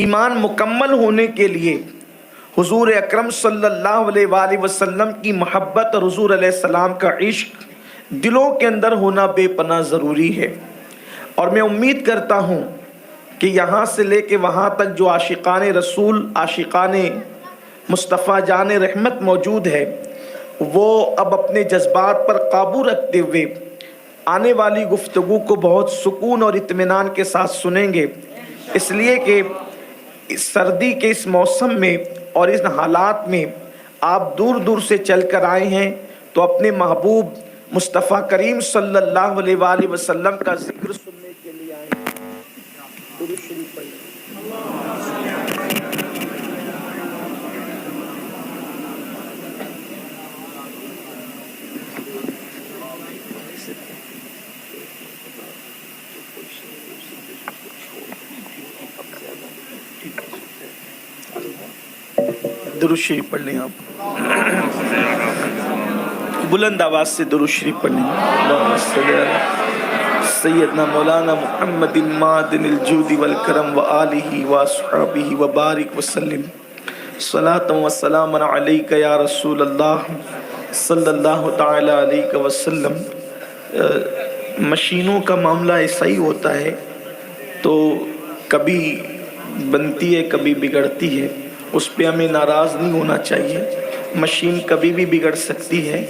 ایمان مکمل ہونے کے لیے حضور اکرم صلی اللہ علیہ وآلہ وسلم کی محبت اور حضور علیہ السلام کا عشق دلوں کے اندر ہونا بے پناہ ضروری ہے۔ اور میں امید کرتا ہوں کہ یہاں سے لے کے وہاں تک جو عاشقان رسول، عاشقان مصطفیٰ جان رحمت موجود ہے، وہ اب اپنے جذبات پر قابو رکھتے ہوئے آنے والی گفتگو کو بہت سکون اور اطمینان کے ساتھ سنیں گے، اس لیے کہ اس سردی کے اس موسم میں اور اس حالات میں آپ دور دور سے چل کر آئے ہیں تو اپنے محبوب مصطفیٰ کریم صلی اللہ علیہ وآلہ وسلم کا ذکر سننے کے لیے آئے ہیں۔ درود شریف پڑھیں۔ درود شریف پڑھ لیں آپ، بلند آواز سے درود شریف پڑھ لیں۔ اللہم صلی علی سیدنا مولانا محمد معدن الجود والکرم وآلہ واصحابہ وبارک وسلم، صلاۃ و سلام علیک یا رسول اللہ صلی اللہ تعالی علیہ وسلم۔ مشینوں کا معاملہ ایسا ہی ہوتا ہے، تو کبھی بنتی ہے کبھی بگڑتی ہے، اس پہ ہمیں ناراض نہیں ہونا چاہیے۔ مشین کبھی بھی بگڑ سکتی ہے،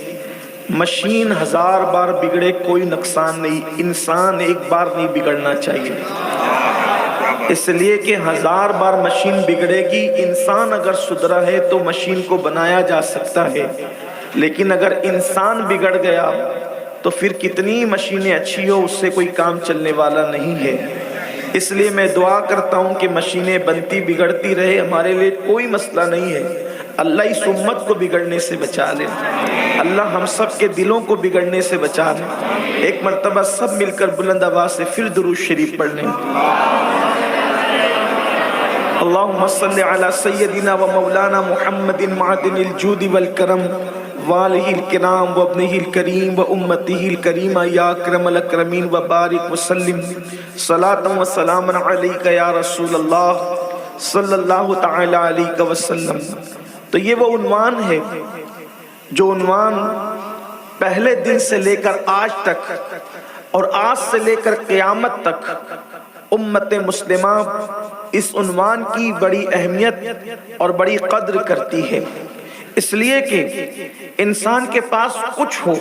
مشین 1000 بار بگڑے کوئی نقصان نہیں، انسان ایک بار نہیں بگڑنا چاہیے، اس لیے کہ 1000 بار مشین بگڑے گی، انسان اگر سدھرا ہے تو مشین کو بنایا جا سکتا ہے، لیکن اگر انسان بگڑ گیا تو پھر کتنی مشینیں اچھی ہو اس سے کوئی کام چلنے والا نہیں ہے۔ اس لیے میں دعا کرتا ہوں کہ مشینیں بنتی بگڑتی رہے، ہمارے لیے کوئی مسئلہ نہیں ہے، اللہ اس امت کو بگڑنے سے بچا لے، اللہ ہم سب کے دلوں کو بگڑنے سے بچا لے۔ ایک مرتبہ سب مل کر بلند آواز سے پھر درود شریف پڑھ لیں۔ اللہم صلی علی سیدنا و مولانا محمد معدن الجود والکرم والہ الکرام وابنہ الکریم و امتہ الکریمہ یا اکرم الاکرمین وبارک وسلم، صلاۃ و سلام علیک یا رسول اللہ صلی اللہ تعالی علیہ وسلم۔ تو یہ وہ عنوان ہے جو عنوان پہلے دن سے لے کر آج تک اور آج سے لے کر قیامت تک امت مسلمہ اس عنوان کی بڑی اہمیت اور بڑی قدر کرتی ہے، اس لیے کہ انسان کے پاس کچھ ہو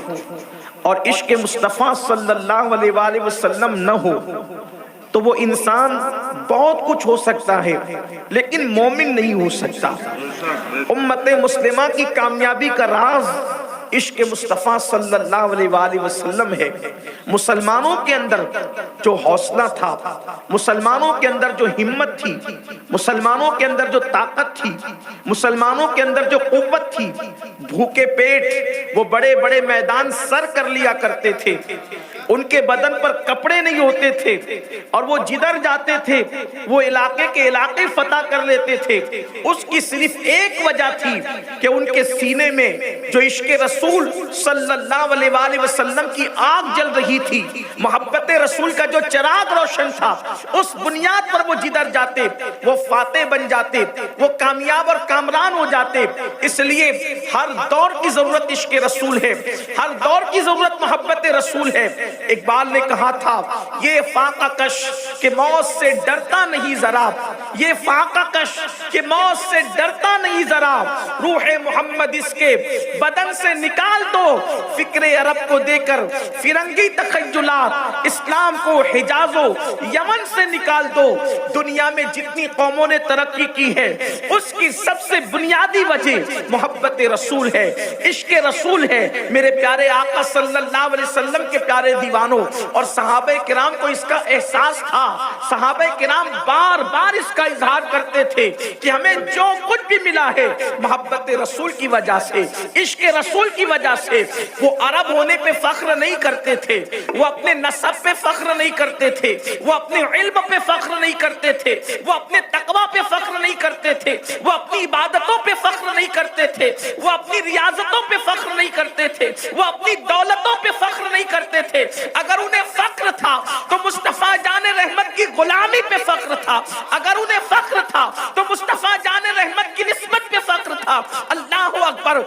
اور عشق مصطفیٰ صلی اللہ علیہ وآلہ وسلم نہ ہو تو وہ انسان بہت کچھ ہو سکتا ہے لیکن مومن نہیں ہو سکتا۔ امت مسلمہ کی کامیابی کا راز عشق مصطفیٰ صلی اللہ علیہ وآلہ وسلم ہے۔ مسلمانوں کے اندر جو حوصلہ تھا، مسلمانوں کے اندر جو ہمت تھی، مسلمانوں کے اندر جو طاقت تھی، مسلمانوں کے اندر جو قوت تھی، بھوکے پیٹ وہ بڑے بڑے میدان سر کر لیا کرتے تھے، ان کے بدن پر کپڑے نہیں ہوتے تھے اور وہ جدھر جاتے تھے وہ علاقے کے علاقے فتح کر لیتے تھے۔ اس کی صرف ایک وجہ تھی کہ ان کے سینے میں جو عشق رسول صلی اللہ علیہ وآلہ وسلم کی آگ جل رہی تھی، محبت رسول کا جو چراغ روشن تھا، اس بنیاد پر وہ جدھر جاتے وہ فاتح بن جاتے، وہ کامیاب اور کامران ہو جاتے۔ اس لیے ہر دور کی ضرورت عشق رسول ہے، ہر دور کی ضرورت محبت رسول ہے۔ اقبال نے کہا تھا یہ فاقہ کش کہ موت سے ڈرتا نہیں ذرا، یہ فاقہ کش کہ موت سے ڈرتا نہیں ذرا، روح محمد اس کے بدن سے نکال دو، فکر عرب کو دے کر فرنگی تخیلات، اسلام کو حجاز و یمن سے نکال دو۔ دنیا میں جتنی قوموں نے ترقی کی ہے اس کی سب سے بنیادی وجہ محبت رسول ہے، عشق رسول ہے۔ میرے پیارے آقا صلی اللہ علیہ وسلم کے پیارے دیوانوں اور صحابہ کرام کو اس کا احساس تھا، صحابہ کرام بار بار اس کا اظہار کرتے تھے کہ ہمیں جو کچھ بھی ملا ہے محبت رسول کی وجہ سے، عشق رسول کی وجہ سے۔ وہ عرب ہونے پہ فخر نہیں کرتے تھے، وہ اپنے نسب پہ فخر نہیں کرتے تھے، وہ اپنے علم پہ فخر نہیں کرتے تھے، وہ اپنے تقوی پہ فخر نہیں کرتے تھے، وہ اپنی عبادتوں پہ فخر نہیں کرتے تھے، وہ اپنی ریاضتوں پہ فخر نہیں کرتے تھے، وہ اپنی دولتوں پہ فخر نہیں کرتے تھے۔ اگر انہیں فخر تھا تو مصطفیٰ جان رحمت کی غلامی پہ فخر تھا، اگر انہیں فخر تھا تھا تو مصطفیٰ جان رحمت کی نسبت پہ فخر تھا۔ اللہ اکبر۔